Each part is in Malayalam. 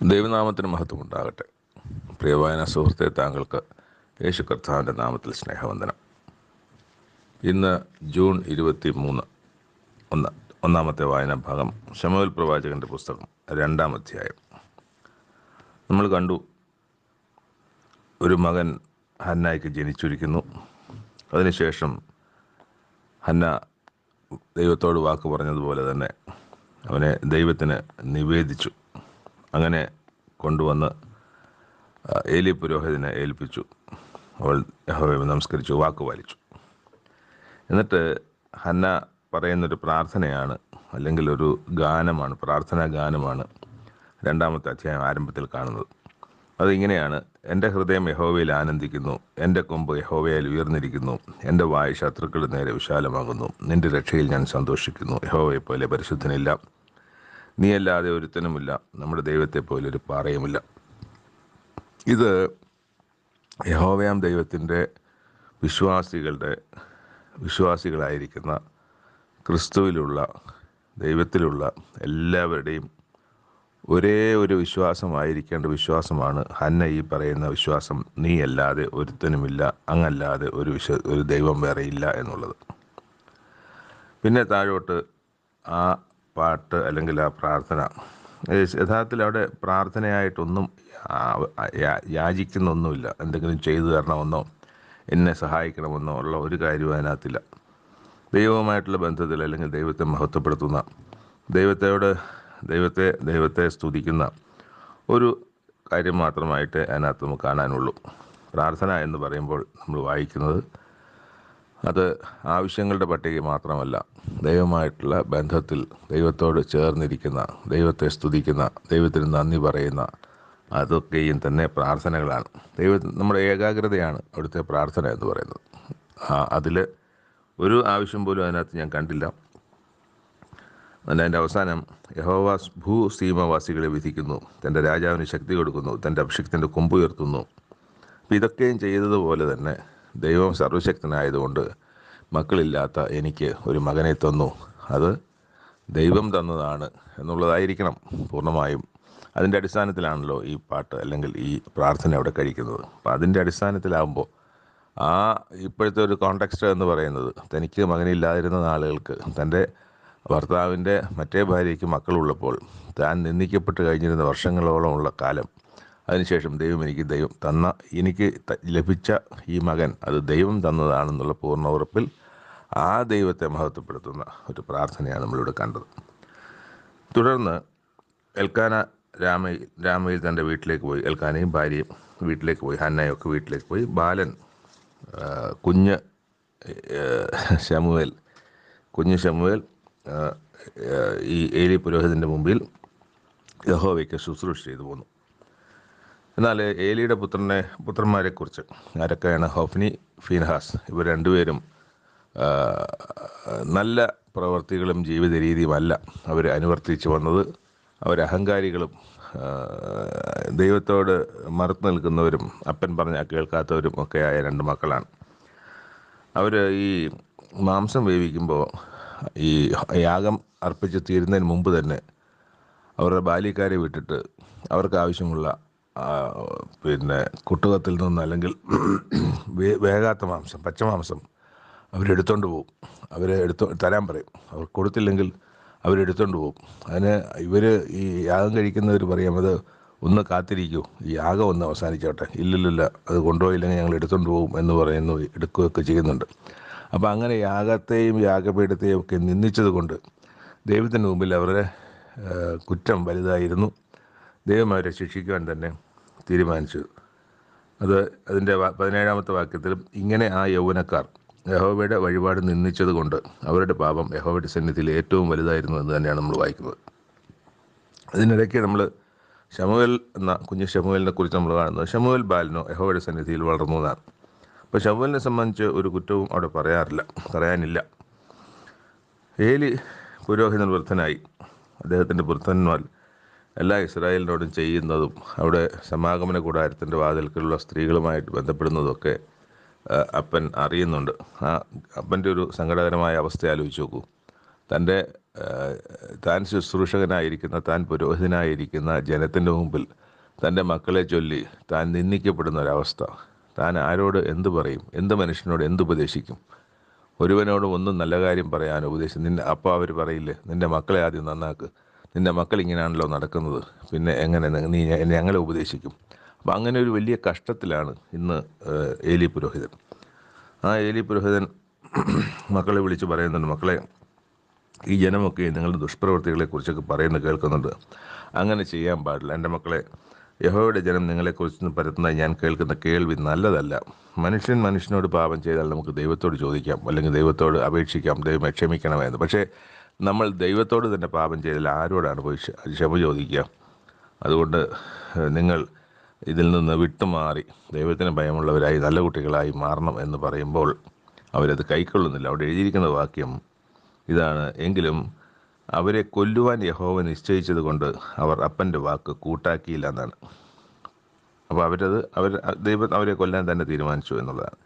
ദൈവനാമത്തിന് മഹത്വമുണ്ടാകട്ടെ. പ്രിയവായന സുഹൃത്തെ, താങ്കൾക്ക് യേശു കർത്താവിൻ്റെ നാമത്തിൽ സ്നേഹവന്ദനം. ഇന്ന് ജൂൺ 23 ഒന്നാമത്തെ വായനാ ഭാഗം ശമൂവേൽ പ്രവാചകൻ്റെ പുസ്തകം 2-ാം അധ്യായം. നമ്മൾ കണ്ടു, ഒരു മകൻ ഹന്നായ്ക്ക് ജനിച്ചിരിക്കുന്നു. അതിനുശേഷം ഹന്ന ദൈവത്തോട് വാക്ക് പറഞ്ഞതുപോലെ തന്നെ അവനെ ദൈവത്തിന് നിവേദിച്ചു. അങ്ങനെ കൊണ്ടുവന്ന് ഏലി പുരോഹിതനെ ഏൽപ്പിച്ചു. അവൾ യഹോവയെ നമസ്കരിച്ചു, വാക്ക് പാലിച്ചു. എന്നിട്ട് ഹന്ന പറയുന്നൊരു പ്രാർത്ഥനയാണ്, അല്ലെങ്കിൽ ഒരു ഗാനമാണ്, പ്രാർത്ഥനാ ഗാനമാണ് 2-ാമത്തെ അധ്യായം ആരംഭത്തിൽ കാണുന്നത്. അതിങ്ങനെയാണ്: എൻ്റെ ഹൃദയം യഹോവയിൽ ആനന്ദിക്കുന്നു, എൻ്റെ കൊമ്പ് യഹോവയിൽ ഉയർന്നിരിക്കുന്നു, എൻ്റെ വായ് ശത്രുക്കളുടെ നേരെ വിശാലമാകുന്നു. നിൻ്റെ രക്ഷയിൽ ഞാൻ സന്തോഷിക്കുന്നു. യഹോവയെ പോലെ പരിശുദ്ധനില്ല, നീയല്ലാതെ ഒരുത്തനുമില്ല, നമ്മുടെ ദൈവത്തെ പോലെ ഒരു പാറയുമില്ല. ഇത് യഹോവയാം ദൈവത്തിൻ്റെ വിശ്വാസികളായിരിക്കുന്ന ക്രിസ്തുവിലുള്ള ദൈവത്തിലുള്ള എല്ലാവരുടെയും ഒരേ ഒരു വിശ്വാസമായിരിക്കേണ്ട വിശ്വാസമാണ് ഹന്ന ഈ പറയുന്ന വിശ്വാസം. നീ അല്ലാതെ ഒരുത്തനുമില്ല, അങ്ങല്ലാതെ ഒരു ദൈവം വേറെയില്ല എന്നുള്ളത്. പിന്നെ താഴോട്ട് ആ പാട്ട് അല്ലെങ്കിൽ ആ പ്രാർത്ഥന, യഥാർത്ഥത്തിൽ അവിടെ പ്രാർത്ഥനയായിട്ടൊന്നും യാചിക്കുന്നൊന്നുമില്ല. എന്തെങ്കിലും ചെയ്തു തരണമെന്നോ എന്നെ സഹായിക്കണമെന്നോ ഉള്ള ഒരു കാര്യവും അതിനകത്തില്ല. ദൈവവുമായിട്ടുള്ള ബന്ധത്തിൽ, അല്ലെങ്കിൽ ദൈവത്തെ മഹത്വപ്പെടുത്തുന്ന, ദൈവത്തെ സ്തുതിക്കുന്ന ഒരു കാര്യം മാത്രമായിട്ട് അതിനകത്ത് നമുക്ക് കാണാനുള്ളൂ. പ്രാർത്ഥന എന്ന് പറയുമ്പോൾ നമ്മൾ വായിക്കുന്നത് അത് ആവശ്യങ്ങളുടെ പട്ടിക മാത്രമല്ല, ദൈവമായിട്ടുള്ള ബന്ധത്തിൽ ദൈവത്തോട് ചേർന്നിരിക്കുന്ന, ദൈവത്തെ സ്തുതിക്കുന്ന, ദൈവത്തിന് നന്ദി പറയുന്ന, അതൊക്കെയും തന്നെ പ്രാർത്ഥനകളാണ്. നമ്മുടെ ഏകാഗ്രതയാണ് അവിടുത്തെ പ്രാർത്ഥന എന്ന് പറയുന്നത്. അതിൽ ഒരു ആവശ്യം പോലും അതിനകത്ത് ഞാൻ കണ്ടില്ല. അതിൻ്റെ അവസാനം, യഹോവ ഭൂസീമവാസികളെ വിധിക്കുന്നു, തൻ്റെ രാജാവിന് ശക്തി കൊടുക്കുന്നു, തൻ്റെ അഭിഷിക്തൻ്റെ കൊമ്പുയർത്തുന്നു. അപ്പം ഇതൊക്കെയും ചെയ്തതുപോലെ തന്നെ ദൈവം സർവശക്തനായതുകൊണ്ട് മക്കളില്ലാത്ത എനിക്ക് ഒരു മകനെ തന്നു. അത് ദൈവം തന്നതാണ് എന്നുള്ളതായിരിക്കണം പൂർണ്ണമായും. അതിൻ്റെ അടിസ്ഥാനത്തിലാണല്ലോ ഈ പാട്ട് അല്ലെങ്കിൽ ഈ പ്രാർത്ഥന അവിടെ കഴിക്കുന്നത്. അപ്പം അതിൻ്റെ അടിസ്ഥാനത്തിലാകുമ്പോൾ ഇപ്പോഴത്തെ ഒരു കോണ്ടെക്സ്റ്റ് എന്ന് പറയുന്നത്, തനിക്ക് മകനില്ലാതിരുന്ന നാളുകൾക്ക് തൻ്റെ ഭർത്താവിൻ്റെ മറ്റേ ഭാര്യയ്ക്ക് മക്കളുള്ളപ്പോൾ താൻ നിന്ദിക്കപ്പെട്ട് കഴിഞ്ഞിരുന്ന വർഷങ്ങളോളമുള്ള കാലം, അതിനുശേഷം എനിക്ക് ലഭിച്ച ഈ മകൻ അത് ദൈവം തന്നതാണെന്നുള്ള പൂർണ്ണ ഉറപ്പിൽ ആ ദൈവത്തെ മഹത്വപ്പെടുത്തുന്ന ഒരു പ്രാർത്ഥനയാണ് നമ്മളിവിടെ കണ്ടത്. തുടർന്ന് എൽക്കാന രാമയിൽ തൻ്റെ വീട്ടിലേക്ക് പോയി. എൽക്കാനയും ഭാര്യയും വീട്ടിലേക്ക് പോയി, ഹന്നയൊക്കെ വീട്ടിലേക്ക് പോയി. ബാലൻ കുഞ്ഞ് ശമൂവേൽ ഈ ഏലി പുരോഹിതൻ്റെ മുമ്പിൽ യഹോവയ്ക്ക് ശുശ്രൂഷ ചെയ്തു പോന്നു. എന്നാൽ ഏലിയുടെ പുത്രന്മാരെക്കുറിച്ച് ആരൊക്കെയാണ്? ഹൊഫ്നി, ഫീൻഹാസ്, ഇവർ രണ്ടുപേരും നല്ല പ്രവർത്തികളും ജീവിത രീതിയുമല്ല അവർ അനുവർത്തിച്ച് വന്നത്. അവരഹങ്കാരികളും ദൈവത്തോട് മറുത്തു നിൽക്കുന്നവരും അപ്പൻ പറഞ്ഞാൽ കേൾക്കാത്തവരും ഒക്കെയായ 2 മക്കളാണ്. അവർ ഈ മാംസം വേവിക്കുമ്പോൾ ഈ യാഗം അർപ്പിച്ച് തീരുന്നതിന് മുമ്പ് തന്നെ അവരുടെ ബാല്യക്കാരെ വിട്ടിട്ട് അവർക്ക് ആവശ്യമുള്ള കുട്ടുകത്തിൽ നിന്ന്, അല്ലെങ്കിൽ വേകാത്ത മാംസം, പച്ചമാംസം അവരെടുത്തോണ്ട് പോകും. തരാൻ പറയും. അവർ കൊടുത്തില്ലെങ്കിൽ അവരെടുത്തോണ്ട് പോകും. അതിന് ഈ യാഗം കഴിക്കുന്നവർ പറയും, അത് ഒന്ന് കാത്തിരിക്കൂ, ഈ യാഗം ഒന്ന് അവസാനിച്ചോട്ടെ. ഇല്ലില്ല, അത് കൊണ്ടുപോയില്ലെങ്കിൽ ഞങ്ങൾ എടുത്തോണ്ട് പോകും എന്ന് പറയുന്നു, എടുക്കുകയൊക്കെ ചെയ്യുന്നുണ്ട്. അപ്പോൾ അങ്ങനെ യാഗത്തെയും യാഗപീഠത്തെയും ഒക്കെ നിന്ദിച്ചത് കൊണ്ട് ദൈവത്തിന് മുമ്പിൽ അവരുടെ കുറ്റം വലുതായിരുന്നു. ദൈവം അവരെ ശിക്ഷിക്കുവാൻ തന്നെ തീരുമാനിച്ചു. അതിൻ്റെ 17-ാമത്തെ വാക്യത്തിലും, ഇങ്ങനെ ആ യൗവനക്കാർ യഹോവയുടെ വഴിപാട് നിന്ദിച്ചത് കൊണ്ട് അവരുടെ പാപം യഹോവയുടെ സന്നിധിയിൽ ഏറ്റവും വലുതായിരുന്നു എന്ന് തന്നെയാണ് നമ്മൾ വായിക്കുന്നത്. അതിനിടയ്ക്ക് നമ്മൾ കുഞ്ഞ് ശമൂവേലിനെ കുറിച്ച് നമ്മൾ കാണുന്നത്, ശമൂവേൽ ബാലനോ യഹോവയുടെ സന്നിധിയിൽ വളർന്നു എന്നാണ്. അപ്പോൾ ശമൂവേലിനെ സംബന്ധിച്ച് ഒരു കുറ്റവും അവിടെ പറയാനില്ല. ഏലി പുരോഹിതൻ വൃദ്ധനായി. അദ്ദേഹത്തിൻ്റെ പുത്രന്മാർ എല്ലാ ഇസ്രായേലിനോടും ചെയ്യുന്നതും അവിടെ സമാഗമന കൂടാരത്തിൻ്റെ വാതിൽക്കലുള്ള സ്ത്രീകളുമായിട്ട് ബന്ധപ്പെടുന്നതൊക്കെ അപ്പൻ അറിയുന്നുണ്ട്. അപ്പൻ്റെ ഒരു സങ്കടകരമായ അവസ്ഥ ആലോചിച്ച് നോക്കൂ. തൻ്റെ താൻ ശുശ്രൂഷകനായിരിക്കുന്ന, താൻ പുരോഹിതനായിരിക്കുന്ന ജനത്തിൻ്റെ മുമ്പിൽ തൻ്റെ മക്കളെ ചൊല്ലി താൻ നിന്ദിക്കപ്പെടുന്ന ഒരവസ്ഥ. താൻ ആരോട് എന്ത് പറയും? എന്ത് മനുഷ്യനോട് എന്തുപദേശിക്കും? ഒരുവനോടും ഒന്നും നല്ല കാര്യം പറയാൻ ഉപദേശിക്കും. അപ്പോൾ അവർ പറയില്ലേ, നിൻ്റെ മക്കളെ ആദ്യം നന്നാക്ക്, നിൻ്റെ മക്കൾ ഇങ്ങനെയാണല്ലോ നടക്കുന്നത്, പിന്നെ എങ്ങനെ നീ ഞങ്ങളെ ഉപദേശിക്കും? അപ്പം അങ്ങനെ ഒരു വലിയ കഷ്ടത്തിലാണ് ഇന്ന് ഏലി പുരോഹിതൻ. ആ ഏലി പുരോഹിതൻ മക്കളെ വിളിച്ച് പറയുന്നുണ്ട്, മക്കളെ, ഈ ജനമൊക്കെ നിങ്ങളുടെ ദുഷ്പ്രവൃത്തികളെക്കുറിച്ചൊക്കെ പറയുന്നത് കേൾക്കുന്നുണ്ട്, അങ്ങനെ ചെയ്യാൻ പാടില്ല. എൻ്റെ മക്കളെ, യഹോവയുടെ ജനം നിങ്ങളെക്കുറിച്ച് പരത്തുന്ന ഞാൻ കേൾക്കുന്ന കേൾവി നല്ലതല്ല. മനുഷ്യനോട് പാപം ചെയ്താൽ നമുക്ക് ദൈവത്തോട് ചോദിക്കാം, അല്ലെങ്കിൽ ദൈവത്തോട് അപേക്ഷിക്കാം, ദൈവം ക്ഷമിക്കണമെന്ന്. പക്ഷേ നമ്മൾ ദൈവത്തോട് തന്നെ പാപം ചെയ്താൽ ആരോടാണ് പോയി ക്ഷമ ചോദിക്കുക? അതുകൊണ്ട് നിങ്ങൾ ഇതിൽ നിന്ന് വിട്ടുമാറി ദൈവത്തിന് ഭയമുള്ളവരായി നല്ല കുട്ടികളായി മാറണം എന്ന് പറയുമ്പോൾ അവരത് കൈക്കൊള്ളുന്നില്ല. അവിടെ എഴുതിയിരിക്കുന്ന വാക്യം ഇതാണ്: എങ്കിലും അവരെ കൊല്ലുവാൻ യഹോവ നിശ്ചയിച്ചത് കൊണ്ട് അവർ അപ്പൻ്റെ വാക്ക് കൂട്ടാക്കിയില്ല എന്നാണ്. അപ്പോൾ ദൈവം അവരെ കൊല്ലാൻ തന്നെ തീരുമാനിച്ചു എന്നുള്ളതാണ്.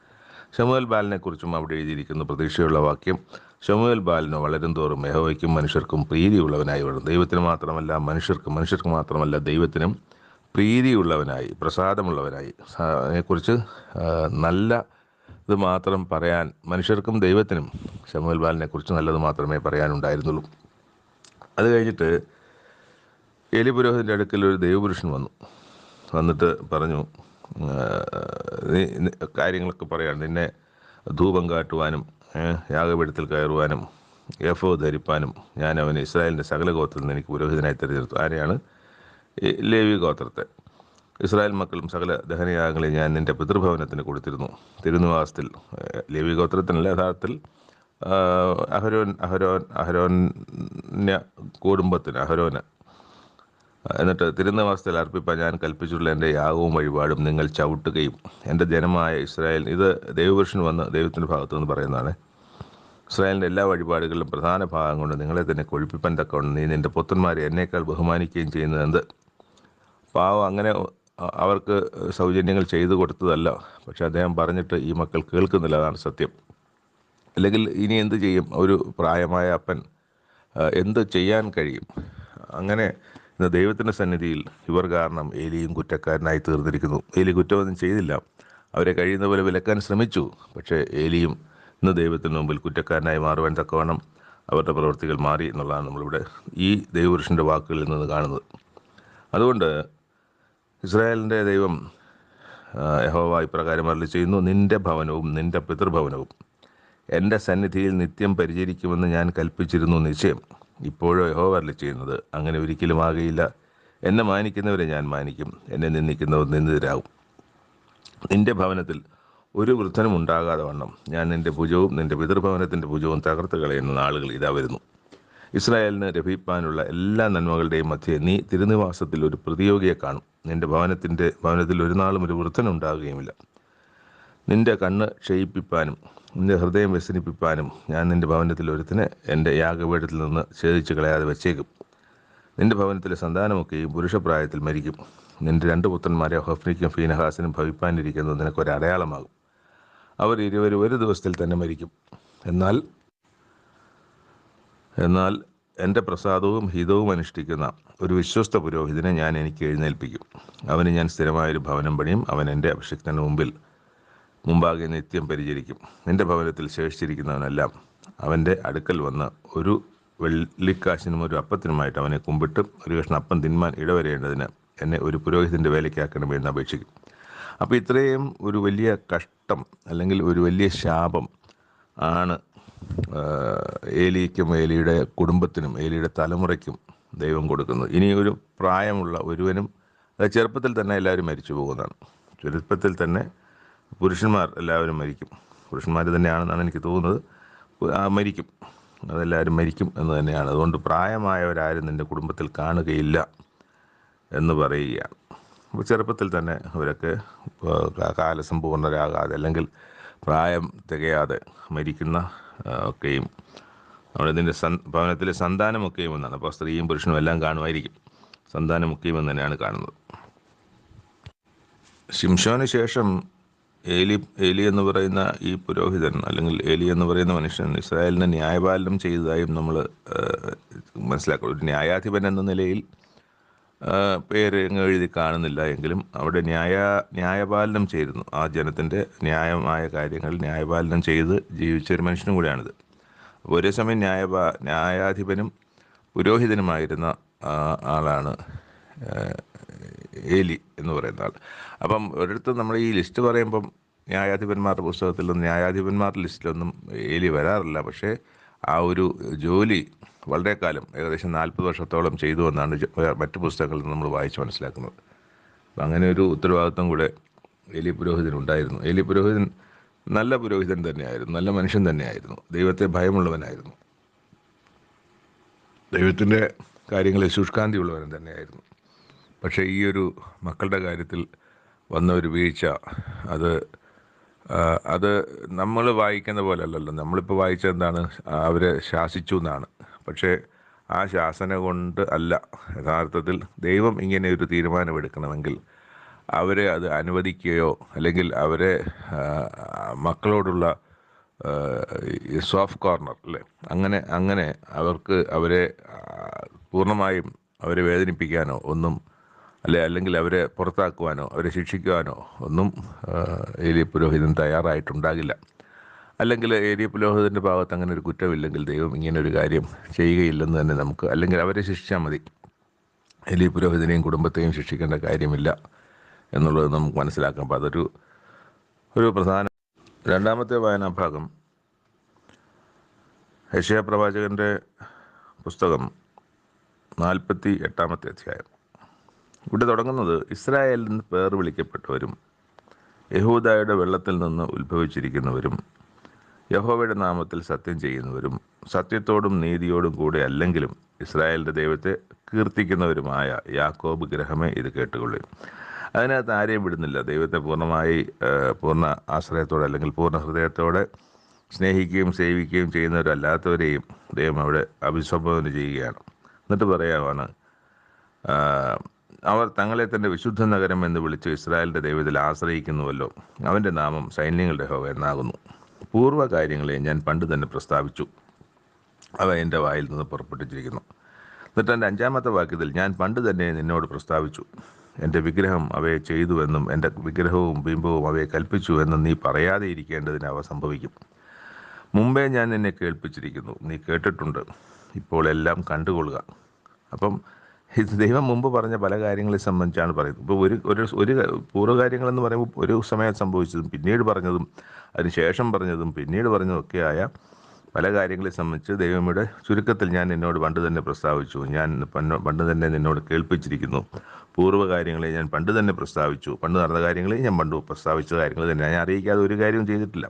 ശമൂവേൽ ബാലനെക്കുറിച്ചും അവിടെ എഴുതിയിരിക്കുന്ന പ്രതീക്ഷയുള്ള വാക്യം: ശമൂവേൽ ബാലന് വളരും തോറും യഹോവയ്ക്കും മനുഷ്യർക്കും പ്രീതിയുള്ളവനായി വളരും. ദൈവത്തിന് മാത്രമല്ല മനുഷ്യർക്ക് മാത്രമല്ല ദൈവത്തിനും പ്രീതിയുള്ളവനായി, പ്രസാദമുള്ളവനായി. അതിനെക്കുറിച്ച് നല്ല ഇത് മാത്രം പറയാൻ മനുഷ്യർക്കും ദൈവത്തിനും ശമൂവേൽ ബാലനെക്കുറിച്ച് നല്ലത് മാത്രമേ പറയാനുണ്ടായിരുന്നുള്ളൂ. അത് കഴിഞ്ഞിട്ട് ഏലി പുരോഹിതൻ്റെ അടുക്കൽ ഒരു ദൈവപുരുഷൻ വന്നിട്ട് പറഞ്ഞു, കാര്യങ്ങളൊക്കെ പറയാണ്, നിന്നെ ധൂപം കാട്ടുവാനും യാഗപീഠത്തിൽ കയറുവാനും എഫോദ് ധരിപ്പാനും ഞാൻ അവന് ഇസ്രായേലിൻ്റെ സകല ഗോത്രത്തിൽ നിന്ന് എനിക്ക് പുരോഹിതനായി തിരഞ്ഞെടുത്തു. ആരെയാണ്? ലേവി ഗോത്രത്തെ. ഇസ്രായേൽ മക്കളും സകല ദഹനയാഗങ്ങളെ ഞാൻ നിൻ്റെ പിതൃഭവനത്തിന് കൊടുത്തിരുന്നു. തിരുനിവാസത്തിൽ ലേവി ഗോത്രത്തിനല്ല, യഥാർത്ഥത്തിൽ അഹരോന്യ കുടുംബത്തിന്, അഹരോന്. എന്നിട്ട് തിരുനിവാസത്തിൽ അർപ്പിപ്പാൻ ഞാൻ കൽപ്പിച്ചിട്ടുള്ള എൻ്റെ യാഗവും വഴിപാടും നിങ്ങൾ ചവിട്ടുകയും എൻ്റെ ജനമായ ഇസ്രായേൽ, ഇത് ദൈവപുരുഷൻ വന്ന് ദൈവത്തിൻ്റെ ഭാഗത്തു നിന്ന് പറയുന്നതാണ്, ഇസ്രായേലിൻ്റെ എല്ലാ വഴിപാടുകളിലും പ്രധാന ഭാഗം കൊണ്ട് നിങ്ങളെ തന്നെ കൊഴിപ്പിപ്പാൻ തക്കവണ്ണം നീ നിൻ്റെ പുത്രന്മാരെ എന്നേക്കാൾ ബഹുമാനിക്കുകയും ചെയ്യുന്നത് എന്ത്? പാവം അങ്ങനെ അവർക്ക് സൗജന്യങ്ങൾ ചെയ്തു കൊടുത്തതല്ല. പക്ഷെ അദ്ദേഹം പറഞ്ഞിട്ട് ഈ മക്കൾ കേൾക്കുന്നില്ല, അതാണ് സത്യം. അല്ലെങ്കിൽ ഇനി എന്ത് ചെയ്യും? ഒരു പ്രായമായ അപ്പൻ എന്ത് ചെയ്യാൻ കഴിയും? അങ്ങനെ ഇന്ന് ദൈവത്തിൻ്റെ സന്നിധിയിൽ ഇവർ കാരണം ഏലിയും കുറ്റക്കാരനായി തീർന്നിരിക്കുന്നു. ഏലി കുറ്റമൊന്നും ചെയ്തില്ല, അവരെ കഴിയുന്ന പോലെ വിലക്കാൻ ശ്രമിച്ചു. പക്ഷേ ഏലിയും ഇന്ന് ദൈവത്തിന് മുമ്പിൽ കുറ്റക്കാരനായി മാറുവാൻ തക്കവണ്ണം അവരുടെ പ്രവൃത്തികൾ മാറി എന്നുള്ളതാണ് നമ്മളിവിടെ ഈ ദൈവപുരുഷൻ്റെ വാക്കുകളിൽ നിന്ന് കാണുന്നത്. അതുകൊണ്ട് ഇസ്രായേലിൻ്റെ ദൈവം യഹോവ ഇപ്രകാരം അരുളി ചെയ്യുന്നു: നിൻ്റെ ഭവനവും നിൻ്റെ പിതൃഭവനവും എൻ്റെ സന്നിധിയിൽ നിത്യം പരിചരിക്കുമെന്ന് ഞാൻ കൽപ്പിച്ചിരുന്നു നിശ്ചയം. ഇപ്പോഴോ യഹോവ അരുളി ചെയ്യുന്നത്, അങ്ങനെ ഒരിക്കലും ആകയില്ല. എന്നെ മാനിക്കുന്നവരെ ഞാൻ മാനിക്കും, എന്നെ നിന്ദിക്കുന്നവർ നിന്ദിതരാകും. നിൻ്റെ ഭവനത്തിൽ ഒരു വൃദ്ധനും ഉണ്ടാകാതെ വണ്ണം ഞാൻ നിൻ്റെ ഭുജവും നിൻ്റെ പിതൃഭവനത്തിൻ്റെ ഭുജവും തകർത്ത് കളയുന്ന നാളുകൾ ഇതാ വരുന്നു. ഇസ്രായേലിന് ലഭിക്കാനുള്ള എല്ലാ നന്മകളുടെയും മധ്യേ നീ തിരുനിവാസത്തിൽ ഒരു പ്രതിയോഗിയെ കാണും. നിൻ്റെ ഭവനത്തിൽ ഒരു നാളും ഒരു വൃദ്ധനുണ്ടാകുകയുമില്ല. നിൻ്റെ കണ്ണ് ക്ഷയിപ്പിപ്പാനും നിൻ്റെ ഹൃദയം വ്യസനിപ്പിപ്പാനും ഞാൻ നിൻ്റെ ഭവനത്തിൽ ഒരുത്തിനെ എൻ്റെ യാഗപീഠത്തിൽ നിന്ന് ഛേദിച്ച് കളയാതെ വെച്ചേക്കും. നിൻ്റെ ഭവനത്തിലെ സന്താനമൊക്കെയും പുരുഷപ്രായത്തിൽ മരിക്കും. നിൻ്റെ 2 പുത്രന്മാരെ ഹൊഫ്നിക്കും ഫീനഹാസിനും ഭവിപ്പാനിരിക്കുന്നത് നിനക്കൊരടയാളമാകും. അവർ ഇരുവരും ഒരു ദിവസത്തിൽ തന്നെ മരിക്കും. എന്നാൽ എൻ്റെ പ്രസാദവും ഹിതവും അനുഷ്ഠിക്കുന്ന ഒരു വിശ്വസ്ത പുരോഹിതനെ ഞാൻ എനിക്ക് എഴുന്നേൽപ്പിക്കും. അവന് ഞാൻ സ്ഥിരമായൊരു ഭവനം പണിയും. അവൻ എൻ്റെ അഭിഷിക്തന് മുമ്പാകെ നിത്യം പരിചരിക്കും. നിൻ്റെ ഭവനത്തിൽ ശേഷിച്ചിരിക്കുന്നവനെല്ലാം അവൻ്റെ അടുക്കൽ വന്ന് ഒരു വെള്ളിക്കാശിനും ഒരു അപ്പത്തിനുമായിട്ട് അവനെ കുമ്പിട്ട് ഒരു കഷ്ണം അപ്പം തിന്മാൻ ഇടവരേണ്ടതിന് എന്നെ ഒരു പുരോഹിതൻ്റെ വേലയ്ക്കാക്കണമെന്ന് അപേക്ഷിക്കും. അപ്പോൾ ഇത്രയും ഒരു വലിയ കഷ്ടം അല്ലെങ്കിൽ ഒരു വലിയ ശാപം ആണ് ഏലിക്കും ഏലിയുടെ കുടുംബത്തിനും ഏലിയുടെ തലമുറയ്ക്കും ദൈവം കൊടുക്കുന്നത്. ഇനി ഒരു പ്രായമുള്ള ഒരുവനും, അത് ചെറുപ്പത്തിൽ തന്നെ എല്ലാവരും മരിച്ചു പോകുന്നതാണ്. ചെറുപ്പത്തിൽ തന്നെ പുരുഷന്മാർ എല്ലാവരും മരിക്കും. പുരുഷന്മാർ തന്നെയാണെന്നാണ് എനിക്ക് തോന്നുന്നത്. മരിക്കും, അതെല്ലാവരും മരിക്കും എന്ന് തന്നെയാണ്. അതുകൊണ്ട് പ്രായമായവരാരും നിൻ്റെ കുടുംബത്തിൽ കാണുകയില്ല എന്ന് പറയുകയാണ്. അപ്പോൾ ചെറുപ്പത്തിൽ തന്നെ അവരൊക്കെ കാലസമ്പൂർണരാകാതെ അല്ലെങ്കിൽ പ്രായം തികയാതെ മരിക്കുന്ന ഒക്കെയും അവിടെ ഇതിൻ്റെ ഭവനത്തിലെ സന്താനമൊക്കെയും എന്നാണ്. അപ്പോൾ സ്ത്രീയും പുരുഷനും എല്ലാം കാണുമായിരിക്കും. സന്താനമൊക്കെയും എന്ന് തന്നെയാണ് കാണുന്നത്. ശിംശോന് ശേഷം ഏലി ഏലി എന്ന് പറയുന്ന ഈ പുരോഹിതൻ, അല്ലെങ്കിൽ ഏലി എന്ന് പറയുന്ന മനുഷ്യൻ ഇസ്രായേലിനെ ന്യായപാലനം ചെയ്തതായും നമ്മൾ മനസ്സിലാക്കുക. ഒരു ന്യായാധിപൻ എന്ന നിലയിൽ പേര് എഴുതി കാണുന്നില്ല എങ്കിലും അവിടെ ന്യായപാലനം ചെയ്തിരുന്നു. ആ ജനത്തിൻ്റെ ന്യായമായ കാര്യങ്ങൾ ന്യായപാലനം ചെയ്ത് ജീവിച്ച ഒരു മനുഷ്യനും കൂടിയാണിത്. അപ്പോൾ ഒരേ സമയം ന്യായാധിപനും പുരോഹിതനുമായിരുന്ന ആളാണ് ഏലി എന്ന് പറയുന്ന ആൾ. അപ്പം ഒരിടത്തും നമ്മൾ ഈ ലിസ്റ്റ് പറയുമ്പം ന്യായാധിപന്മാരുടെ പുസ്തകത്തിലൊന്നും ന്യായാധിപന്മാരുടെ ലിസ്റ്റിലൊന്നും ഏലി വരാറില്ല. പക്ഷേ ആ ഒരു ജോലി വളരെ കാലം, ഏകദേശം 40 വർഷത്തോളം ചെയ്തു എന്നാണ് മറ്റു പുസ്തകങ്ങളിൽ നിന്ന് നമ്മൾ വായിച്ച് മനസ്സിലാക്കുന്നത്. അപ്പം അങ്ങനെ ഒരു ഉത്തരവാദിത്വം കൂടെ ഏലി പുരോഹിതനുണ്ടായിരുന്നു. ഏലി പുരോഹിതൻ നല്ല പുരോഹിതൻ തന്നെയായിരുന്നു, നല്ല മനുഷ്യൻ തന്നെയായിരുന്നു, ദൈവത്തെ ഭയമുള്ളവനായിരുന്നു, ദൈവത്തിൻ്റെ കാര്യങ്ങളിൽ ശുഷ്കാന്തിയുള്ളവൻ തന്നെയായിരുന്നു. പക്ഷേ ഈ ഒരു മക്കളുടെ കാര്യത്തിൽ വന്ന ഒരു വീഴ്ച, അത് നമ്മൾ വായിക്കുന്ന പോലെ അല്ലല്ലോ. നമ്മളിപ്പോൾ വായിച്ചത് എന്താണ്? അവരെ ശാസിച്ചു എന്നാണ്. പക്ഷേ ആ ശാസന കൊണ്ട് അല്ല, യഥാർത്ഥത്തിൽ ദൈവം ഇങ്ങനെ ഒരു തീരുമാനമെടുക്കണമെങ്കിൽ അവരെ അത് അനുവദിക്കുകയോ അല്ലെങ്കിൽ അവരെ മക്കളോടുള്ള സോഫ്റ്റ് കോർണർ അല്ലേ, അങ്ങനെ അവരെ പൂർണ്ണമായും അവരെ വേദനിപ്പിക്കാനോ ഒന്നും, അല്ലെങ്കിൽ അവരെ പുറത്താക്കുവാനോ അവരെ ശിക്ഷിക്കുവാനോ ഒന്നും ഏലി പുരോഹിതൻ തയ്യാറായിട്ടുണ്ടാകില്ല. അല്ലെങ്കിൽ ഏലി പുരോഹിതൻ്റെ ഭാഗത്ത് അങ്ങനെ ഒരു കുറ്റമില്ലെങ്കിൽ ദൈവം ഇങ്ങനെ ഒരു കാര്യം ചെയ്യുകയില്ലെന്ന് തന്നെ നമുക്ക്, അല്ലെങ്കിൽ അവരെ ശിക്ഷിച്ചാൽ മതി, ഏലി പുരോഹിതനെയും കുടുംബത്തെയും ശിക്ഷിക്കേണ്ട കാര്യമില്ല എന്നുള്ളത് നമുക്ക് മനസ്സിലാക്കാം. അപ്പോൾ അതൊരു പ്രധാന. രണ്ടാമത്തെ വായനാഭാഗം യെശയ്യാ പ്രവാചകൻ്റെ പുസ്തകം 48-ാമത്തെ അധ്യായം. ഇവിടെ തുടങ്ങുന്നത് ഇസ്രായേലിൽ നിന്ന് പേർ വിളിക്കപ്പെട്ടവരും യഹൂദായുടെ വെള്ളത്തിൽ നിന്ന് ഉത്ഭവിച്ചിരിക്കുന്നവരും യഹോവയുടെ നാമത്തിൽ സത്യം ചെയ്യുന്നവരും സത്യത്തോടും നീതിയോടും കൂടെ അല്ലെങ്കിലും ഇസ്രായേലിൻ്റെ ദൈവത്തെ കീർത്തിക്കുന്നവരുമായ യാക്കോബ് ഗൃഹമേ ഇത് കേട്ടുകൊള്ളു. അതിനകത്ത് ആരെയും വിടുന്നില്ല. ദൈവത്തെ പൂർണ്ണമായി പൂർണ്ണ ആശ്രയത്തോടെ അല്ലെങ്കിൽ പൂർണ്ണ ഹൃദയത്തോടെ സ്നേഹിക്കുകയും സേവിക്കുകയും ചെയ്യുന്നവരല്ലാത്തവരെയും ദൈവം അവിടെ അഭിസംബോധന ചെയ്യുകയാണ്. എന്നിട്ട് പറയാവാണ്, അവർ തങ്ങളെ തന്നെ വിശുദ്ധ നഗരം എന്ന് വിളിച്ച് ഇസ്രായേലിൻ്റെ ദൈവത്തിൽ ആശ്രയിക്കുന്നുവല്ലോ. അവൻ്റെ നാമം സൈന്യങ്ങളുടെ യഹോവ എന്നാകുന്നു. പൂർവ്വ കാര്യങ്ങളെ ഞാൻ പണ്ട് തന്നെ പ്രസ്താവിച്ചു, അവ എൻ്റെ വായിൽ നിന്ന് പുറപ്പെട്ടിരിക്കുന്നു. എന്നിട്ട് എൻ്റെ 5-ാമത്തെ വാക്യത്തിൽ, ഞാൻ പണ്ട് തന്നെ നിന്നോട് പ്രസ്താവിച്ചു, എൻ്റെ വിഗ്രഹം അവയെ ചെയ്തുവെന്നും എൻ്റെ വിഗ്രഹവും ബിംബവും അവയെ കൽപ്പിച്ചു എന്നും നീ പറയാതെ ഇരിക്കേണ്ടതിന് അവ സംഭവിക്കും. മുമ്പേ ഞാൻ നിന്നെ കേൾപ്പിച്ചിരിക്കുന്നു, നീ കേട്ടിട്ടുണ്ട്, ഇപ്പോൾ എല്ലാം കണ്ടുകൊള്ളുക. അപ്പം ഇത് ദൈവം മുമ്പ് പറഞ്ഞ പല കാര്യങ്ങളെ സംബന്ധിച്ചാണ് പറയുന്നത്. ഇപ്പോൾ ഒരു പൂർവ്വകാര്യങ്ങളെന്ന് പറയുമ്പോൾ ഒരു സമയം സംഭവിച്ചതും പിന്നീട് പറഞ്ഞതും അതിനുശേഷം പറഞ്ഞതും പിന്നീട് പറഞ്ഞതൊക്കെയായ പല കാര്യങ്ങളെ സംബന്ധിച്ച് ദൈവയുടെ ചുരുക്കത്തിൽ ഞാൻ നിന്നോട് പണ്ട് തന്നെ പ്രസ്താവിച്ചു, ഞാൻ പണ്ട് തന്നെ നിന്നോട് കേൾപ്പിച്ചിരിക്കുന്നു, പൂർവ്വകാര്യങ്ങളെ ഞാൻ പണ്ട് തന്നെ പ്രസ്താവിച്ചു, പണ്ട് നടന്ന കാര്യങ്ങളെ ഞാൻ പണ്ട് പ്രസ്താവിച്ച കാര്യങ്ങൾ തന്നെ ഞാൻ അറിയിക്കാതെ ഒരു കാര്യവും ചെയ്തിട്ടില്ല.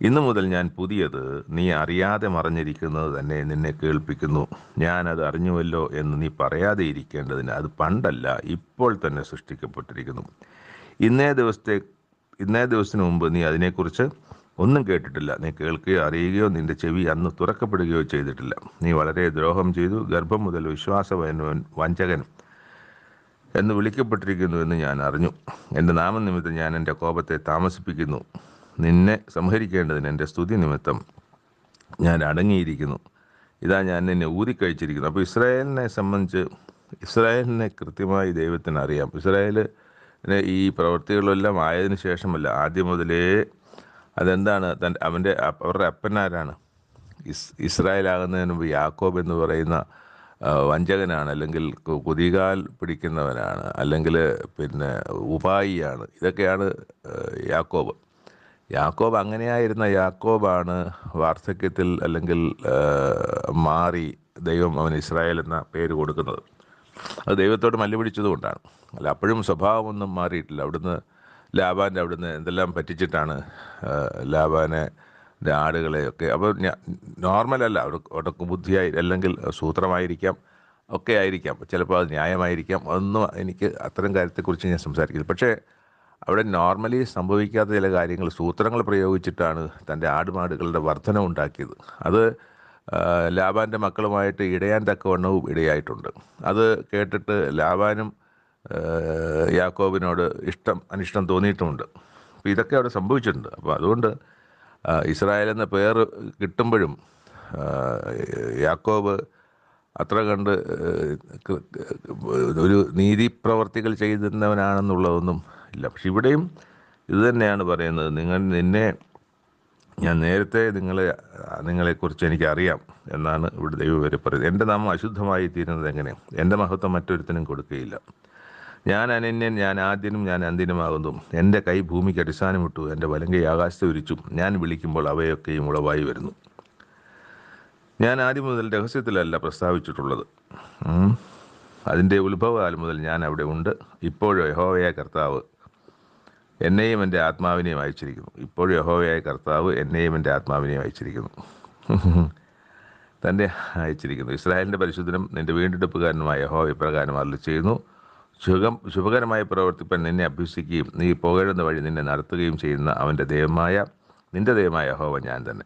ഇന്നു മുതൽ ഞാൻ പുതിയത് നീ അറിയാതെ മറഞ്ഞിരിക്കുന്നത് തന്നെ നിന്നെ കേൾപ്പിക്കുന്നു. ഞാനത് അറിഞ്ഞുവല്ലോ എന്ന് നീ പറയാതെ ഇരിക്കേണ്ടതിന് അത് പണ്ടല്ല ഇപ്പോൾ തന്നെ സൃഷ്ടിക്കപ്പെട്ടിരിക്കുന്നു. ഇന്നേ ദിവസത്തിന് മുമ്പ് നീ അതിനെക്കുറിച്ച് ഒന്നും കേട്ടിട്ടില്ല, നീ കേൾക്കുകയോ അറിയുകയോ നിന്റെ ചെവി അന്ന് തുറക്കപ്പെടുകയോ ചെയ്തിട്ടില്ല. നീ വളരെ ദ്രോഹം ചെയ്തു, ഗർഭം മുതൽ വഞ്ചകൻ എന്ന് വിളിക്കപ്പെട്ടിരിക്കുന്നു എന്ന് ഞാൻ അറിഞ്ഞു. എൻ്റെ നാമനിമിത്തം ഞാൻ എൻ്റെ കോപത്തെ താമസിപ്പിക്കുന്നു. നിന്നെ സംഹരിക്കേണ്ടതിന് എൻ്റെ സ്തുതി നിമിത്തം ഞാൻ അടങ്ങിയിരിക്കുന്നു. ഇതാ ഞാൻ നിന്നെ ഊതിക്കഴിച്ചിരിക്കുന്നു. അപ്പോൾ ഇസ്രായേലിനെ സംബന്ധിച്ച് ഇസ്രായേലിനെ കൃത്യമായി ദൈവത്തിന് അറിയാം. ഇസ്രായേലിന് ഈ പ്രവൃത്തികളെല്ലാം ആയതിനു ശേഷമല്ല, ആദ്യം മുതലേ അതെന്താണ്, അവരുടെ അപ്പനാരാണ്? ഇസ്രായേലാകുന്നതിന് മുമ്പ് യാക്കോബ് എന്ന് പറയുന്ന വഞ്ചകനാണ്, അല്ലെങ്കിൽ കുതികാൽ പിടിക്കുന്നവനാണ്, അല്ലെങ്കിൽ ഉപായിയാണ്. ഇതൊക്കെയാണ് യാക്കോബ് അങ്ങനെയായിരുന്ന യാക്കോബാണ് വാർദ്ധക്യത്തിൽ അല്ലെങ്കിൽ മാറി ദൈവം അവന് ഇസ്രായേൽ എന്ന പേര് കൊടുക്കുന്നത്. അത് ദൈവത്തോട് മല്ലുപിടിച്ചതുകൊണ്ടാണ്. അല്ല, അപ്പോഴും സ്വഭാവമൊന്നും മാറിയിട്ടില്ല. അവിടുന്ന് എന്തെല്ലാം പറ്റിച്ചിട്ടാണ് ലാബാനെ ആടുകളെയൊക്കെ. അപ്പോൾ നോർമലല്ല, അവിടെ ബുദ്ധിയായി അല്ലെങ്കിൽ സൂത്രമായിരിക്കാം, ഒക്കെ ആയിരിക്കാം, ചിലപ്പോൾ അത് ന്യായമായിരിക്കാം. അതൊന്നും എനിക്ക് അത്തരം കാര്യത്തെക്കുറിച്ച് ഞാൻ സംസാരിക്കുന്നത്. പക്ഷേ അവിടെ നോർമലി സംഭവിക്കാത്ത ചില കാര്യങ്ങൾ സൂത്രങ്ങൾ പ്രയോഗിച്ചിട്ടാണ് തൻ്റെ ആടുമാടുകളുടെ വർധന ഉണ്ടാക്കിയത്. അത് ലാബാൻ്റെ മക്കളുമായിട്ട് ഇടയാൻ തക്കവണ്ണവും ഇടയായിട്ടുണ്ട്. അത് കേട്ടിട്ട് ലാബാനും യാക്കോബിനോട് അനിഷ്ടം തോന്നിയിട്ടുമുണ്ട്. അപ്പോൾ ഇതൊക്കെ അവിടെ സംഭവിച്ചിട്ടുണ്ട്. അപ്പോൾ അതുകൊണ്ട് ഇസ്രായേൽ എന്ന പേര് കിട്ടുമ്പോഴും യാക്കോബ് അത്ര കണ്ട് ഒരു നീതിപ്രവർത്തികൾ ചെയ്യുന്നവനാണെന്നുള്ളതൊന്നും ഇല്ല. പക്ഷെ ഇവിടെയും ഇത് തന്നെയാണ് പറയുന്നത്, നിന്നെ ഞാൻ നേരത്തെ നിങ്ങളെക്കുറിച്ച് എനിക്കറിയാം എന്നാണ് ഇവിടെ ദൈവം വരെ പറയുന്നത്. എൻ്റെ നാമം അശുദ്ധമായി തീരുന്നത് എങ്ങനെ? എൻ്റെ മഹത്വം മറ്റൊരുത്തനും കൊടുക്കുകയില്ല. ഞാൻ അനന്യൻ, ഞാൻ ആദ്യനും, ഞാൻ അന്ത്യനുമാകുന്നു. എൻ്റെ കൈ ഭൂമിക്ക് അടിസ്ഥാനമിട്ടു, എൻ്റെ വലങ്കൈ ആകാശത്ത് വിരിച്ചു. ഞാൻ വിളിക്കുമ്പോൾ അവയൊക്കെയും ഉളവായി വരുന്നു. ഞാൻ ആദ്യം മുതൽ രഹസ്യത്തിലല്ല പ്രസ്താവിച്ചിട്ടുള്ളത്. അതിൻ്റെ ഉത്ഭവകാലം മുതൽ ഞാൻ അവിടെ ഉണ്ട്. ഇപ്പോഴും യഹോവയായ കർത്താവ് എന്നെയും എൻ്റെ ആത്മാവിനെയും അയച്ചിരിക്കുന്നു. ഇപ്പോഴും യഹോവയായ കർത്താവ് എന്നെയും എൻ്റെ ആത്മാവിനെയും അയച്ചിരിക്കുന്നു. തന്നെ അയച്ചിരിക്കുന്നു. ഇസ്രായേലിൻ്റെ പരിശുദ്ധനും നിൻ്റെ വീണ്ടെടുപ്പുകാരനുമായ യഹോവ ഇപ്രകാരം അരുളി ചെയ്യുന്നു, ശുഭകരമായി പ്രവർത്തിപ്പാൻ നിന്നെ അഭ്യസിക്കുകയും നീ പോകേണ്ടുന്ന വഴി നിന്നെ നടത്തുകയും ചെയ്യുന്ന നിൻ്റെ ദൈവമായ യഹോവ ഞാൻ തന്നെ.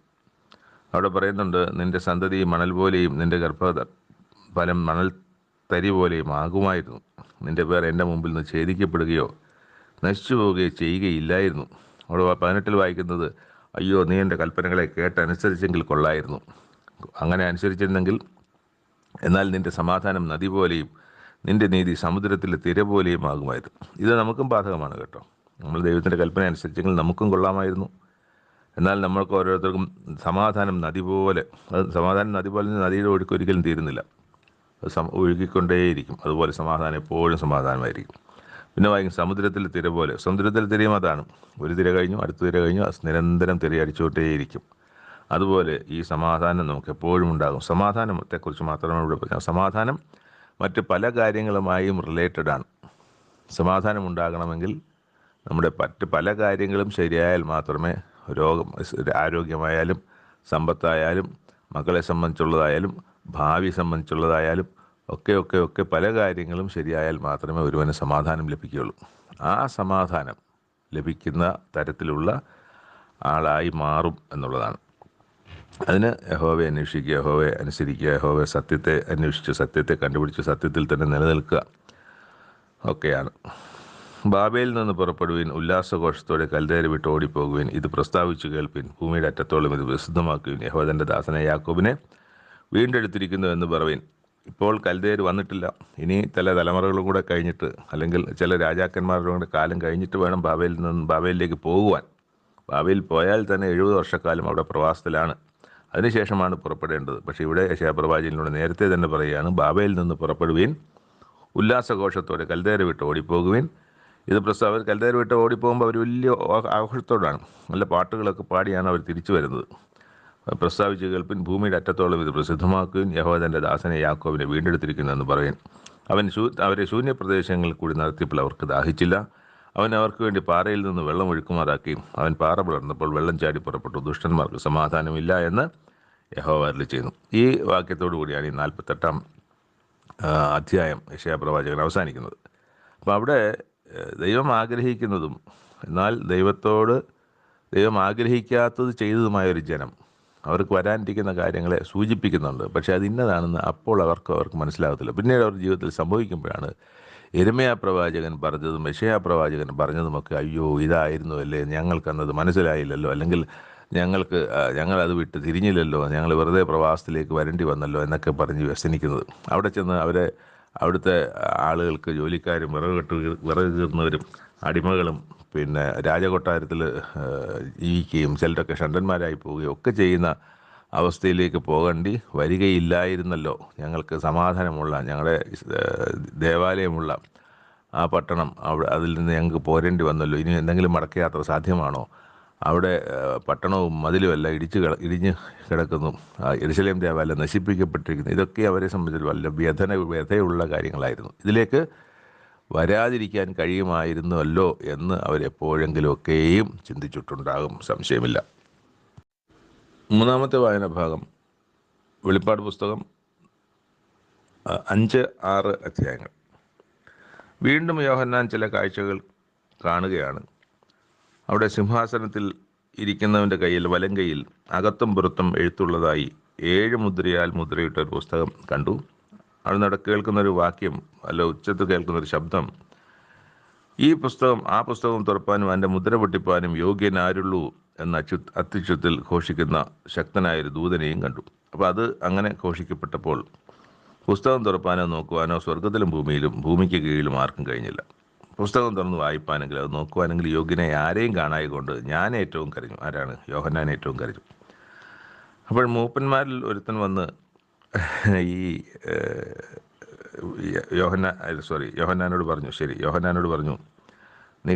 അവിടെ പറയുന്നുണ്ട്, നിൻ്റെ സന്തതി മണൽ പോലെയും നിൻ്റെ ഗർഭഫലം മണൽ തരി പോലെയും ആകുമായിരുന്നു. നിൻ്റെ പേർ എൻ്റെ മുമ്പിൽ നിന്ന് ഛേദിക്കപ്പെടുകയോ നശിച്ചു പോവുകയോ ചെയ്യുകയില്ലായിരുന്നു. അവിടെ 18 വായിക്കുന്നത്, അയ്യോ നീ എൻ്റെ കൽപ്പനകളെ കേട്ടനുസരിച്ചെങ്കിൽ കൊള്ളായിരുന്നു. അങ്ങനെ അനുസരിച്ചിരുന്നെങ്കിൽ എന്നാൽ നിൻ്റെ സമാധാനം നദി പോലെയും നിൻ്റെ നീതി സമുദ്രത്തിലെ തിര പോലെയും ആകുമായിരുന്നു. ഇത് നമുക്കും ബാധകമാണ് കേട്ടോ. നമ്മൾ ദൈവത്തിൻ്റെ കൽപ്പന അനുസരിച്ചെങ്കിൽ നമുക്കും കൊള്ളാമായിരുന്നു. എന്നാൽ നമ്മൾക്ക് ഓരോരുത്തർക്കും സമാധാനം നദി പോലെ നദിയുടെ ഒഴുക്ക് ഒരിക്കലും തീരുന്നില്ല. അത് ഒഴുകിക്കൊണ്ടേയിരിക്കും. അതുപോലെ സമാധാനം എപ്പോഴും സമാധാനമായിരിക്കും. പിന്നെ വായിക്കും സമുദ്രത്തിലെ തിര പോലെ. സമുദ്രത്തിലെ തിരയും അതാണ്, ഒരു തിര കഴിഞ്ഞു അടുത്ത തിര കഴിഞ്ഞു നിരന്തരം തിരയടിച്ചുകൊണ്ടേയിരിക്കും. അതുപോലെ ഈ സമാധാനം നമുക്ക് എപ്പോഴും ഉണ്ടാകും. സമാധാനത്തെക്കുറിച്ച് മാത്രമേ ഇവിടെ പറയാം. സമാധാനം മറ്റ് പല കാര്യങ്ങളുമായും റിലേറ്റഡാണ്. സമാധാനം ഉണ്ടാകണമെങ്കിൽ നമ്മുടെ മറ്റ് പല കാര്യങ്ങളും ശരിയായാൽ മാത്രമേ ആരോഗ്യമായാലും സമ്പത്തായാലും മക്കളെ സംബന്ധിച്ചുള്ളതായാലും ഭാവി സംബന്ധിച്ചുള്ളതായാലും ഒക്കെ പല കാര്യങ്ങളും ശരിയായാൽ മാത്രമേ ഒരുവന് സമാധാനം ലഭിക്കുകയുള്ളൂ. ആ സമാധാനം ലഭിക്കുന്ന തരത്തിലുള്ള ആളായി മാറും എന്നുള്ളതാണ്. അതിന് യഹോവയെ അന്വേഷിക്കുക, യഹോവയെ അനുസരിക്കുക, യഹോവയെ സത്യത്തെ അന്വേഷിച്ച് സത്യത്തെ കണ്ടുപിടിച്ച് സത്യത്തിൽ തന്നെ നിലനിൽക്കുക ഒക്കെയാണ്. ബാബേലിൽ നിന്ന് പുറപ്പെടുവിൻ, ഉല്ലാസഘോഷത്തോടെ കൽദയരെ വിട്ട് ഓടിപ്പോകുവിൻ, ഇത് പ്രസ്താവിച്ചു കേൾപ്പിൻ, ഭൂമിയുടെ അറ്റത്തോളം ഇത് പ്രസിദ്ധമാക്കുവിൻ. യഹോവ തൻ്റെ ദാസനെ യാക്കോബിനെ വീണ്ടെടുത്തിരിക്കുന്നു എന്ന് പറവിൻ. ഇപ്പോൾ കൽദയർ വന്നിട്ടില്ല. ഇനി ചില തലമുറകളും കൂടെ കഴിഞ്ഞിട്ട്, അല്ലെങ്കിൽ ചില രാജാക്കന്മാരുടെ കൂടെ കാലം കഴിഞ്ഞിട്ട് വേണം ബാബേലിലേക്ക് പോകുവാൻ. ബാബേലിൽ പോയാൽ തന്നെ 70 വർഷക്കാലം അവിടെ പ്രവാസത്തിലാണ്. അതിനുശേഷമാണ് പുറപ്പെടേണ്ടത്. പക്ഷേ ഇവിടെ യെശയ്യാപ്രവാചകനിലൂടെ നേരത്തെ തന്നെ പറയുകയാണ്, ബാബേലിൽ നിന്ന് പുറപ്പെടുവീൻ, ഉല്ലാസഘോഷത്തോടെ കൽദയരെ വിട്ട് ഓടിപ്പോകുവിൻ. ഇത് പ്രസ്താവന കൽദയരെ വിട്ട് ഓടിപ്പോകുമ്പോൾ അവർ വലിയ ആഘോഷത്തോടാണ്, നല്ല പാട്ടുകളൊക്കെ പാടിയാണ് അവർ തിരിച്ചു വരുന്നത്. പ്രസ്താവിച്ച് കേൾപ്പിൻ, ഭൂമിയുടെ അറ്റത്തോളം ഇത് പ്രസിദ്ധമാക്കുവിൻ, യഹോവ തൻ്റെ ദാസനെ യാക്കോബിനെ വീണ്ടെടുത്തിരിക്കുന്നു എന്ന് പറയും. അവരെ ശൂന്യപ്രദേശങ്ങളിൽ കൂടി നടത്തിയപ്പോൾ അവർക്ക് ദാഹിച്ചില്ല. അവൻ അവർക്ക് വേണ്ടി പാറയിൽ നിന്ന് വെള്ളം ഒഴുക്കുമാറാക്കി. അവൻ പാറ പിളർന്നപ്പോൾ വെള്ളം ചാടി പുറപ്പെട്ടു. ദുഷ്ടന്മാർക്ക് സമാധാനമില്ല എന്ന് യഹോവ അരുളി ചെയ്യുന്നു. ഈ വാക്യത്തോടു കൂടിയാണ് ഈ 48-ാം അധ്യായം യെശയ്യാപ്രവാചകൻ അവസാനിക്കുന്നത്. അപ്പോൾ അവിടെ ദൈവം ആഗ്രഹിക്കുന്നതും എന്നാൽ ദൈവം ആഗ്രഹിക്കാത്തത് ചെയ്തതുമായൊരു ജനം അവർക്ക് വരാനിരിക്കുന്ന കാര്യങ്ങളെ സൂചിപ്പിക്കുന്നുണ്ട്. പക്ഷേ അത് ഇന്നതാണെന്ന് അപ്പോൾ അവർക്ക് മനസ്സിലാകത്തില്ല. പിന്നീട് അവരുടെ ജീവിതത്തിൽ സംഭവിക്കുമ്പോഴാണ് യെരമ്യാ പ്രവാചകൻ പറഞ്ഞതും യെശയ്യാ പ്രവാചകൻ പറഞ്ഞതുമൊക്കെ അയ്യോ ഇതായിരുന്നു അല്ലേ, ഞങ്ങൾക്കന്നത് മനസ്സിലായില്ലല്ലോ, അല്ലെങ്കിൽ ഞങ്ങളത് വിട്ട് തിരിഞ്ഞില്ലല്ലോ, ഞങ്ങൾ വെറുതെ പ്രവാസത്തിലേക്ക് വരേണ്ടി വന്നല്ലോ എന്നൊക്കെ പറഞ്ഞ് വ്യസനിക്കുന്നത്. അവിടെ ചെന്ന് അവിടുത്തെ ആളുകൾക്ക്, ജോലിക്കാരും വിറക് കീറുന്നവരും അടിമകളും പിന്നെ രാജകൊട്ടാരത്തിൽ ജീവിക്കുകയും ചിലരൊക്കെ ഷണ്ടന്മാരായി പോവുകയും ഒക്കെ ചെയ്യുന്ന അവസ്ഥയിലേക്ക് പോകേണ്ടി വരികയില്ലായിരുന്നല്ലോ. ഞങ്ങൾക്ക് സമാധാനമുള്ള ഞങ്ങളുടെ ദേവാലയമുള്ള ആ പട്ടണം അതിൽ നിന്ന് ഞങ്ങൾക്ക് പോരേണ്ടി വന്നല്ലോ. ഇനി എന്തെങ്കിലും മടക്കയാത്ര സാധ്യമാണോ? അവിടെ പട്ടണവും മതിലുമെല്ലാം ഇടിഞ്ഞ് കിടക്കുന്നു. യെരൂശലേം ദേവാലയം നശിപ്പിക്കപ്പെട്ടിരിക്കുന്നു. ഇതൊക്കെ അവരെ സംബന്ധിച്ച് വല്ല വ്യഥയുള്ള കാര്യങ്ങളായിരുന്നു. ഇതിലേക്ക് വരാതിരിക്കാൻ കഴിയുമായിരുന്നുവല്ലോ എന്ന് അവരെപ്പോഴെങ്കിലുമൊക്കെയും ചിന്തിച്ചിട്ടുണ്ടാകും, സംശയമില്ല. 3-ാമത്തെ വായന ഭാഗം വെളിപ്പാട് പുസ്തകം 5-6 അധ്യായങ്ങൾ. വീണ്ടും യോഹന്നാൻ ചില കാഴ്ചകൾ കാണുകയാണ്. അവിടെ സിംഹാസനത്തിൽ ഇരിക്കുന്നവൻ്റെ കയ്യിൽ വലങ്കയിൽ അകത്തും പുറത്തും എഴുത്തുള്ളതായി 7 മുദ്രയാൽ മുദ്രയിട്ട ഒരു പുസ്തകം കണ്ടു. അവിടെ കേൾക്കുന്നൊരു വാക്യം, അല്ല ഉച്ചത്തിൽ കേൾക്കുന്നൊരു ശബ്ദം, ആ പുസ്തകം തുറപ്പാനും അതിൻ്റെ മുദ്ര പൊട്ടിപ്പാനും യോഗ്യനാരുള്ളൂ എന്ന അത്യുച്ചത്തിൽ ഘോഷിക്കുന്ന ശക്തനായൊരു ദൂതനെയും കണ്ടു. അപ്പോൾ അത് അങ്ങനെ ഘോഷിക്കപ്പെട്ടപ്പോൾ പുസ്തകം തുറപ്പാനോ നോക്കുവാനോ സ്വർഗത്തിലും ഭൂമിയിലും ഭൂമിക്ക് കീഴിലും ആർക്കും കഴിഞ്ഞില്ല. പുസ്തകം തുറന്ന് വായിപ്പാനെങ്കിൽ അത് നോക്കുവാനെങ്കിൽ യോഗ്യനെ ആരെയും കാണായകൊണ്ട് ഞാൻ ഏറ്റവും കരഞ്ഞു. ആരാണ്? യോഹന്നാൻ ഏറ്റവും കരഞ്ഞു. അപ്പോൾ മൂപ്പന്മാരിൽ ഒരുത്തൻ വന്ന് ഈ യോഹന്നാനോട് പറഞ്ഞു, നീ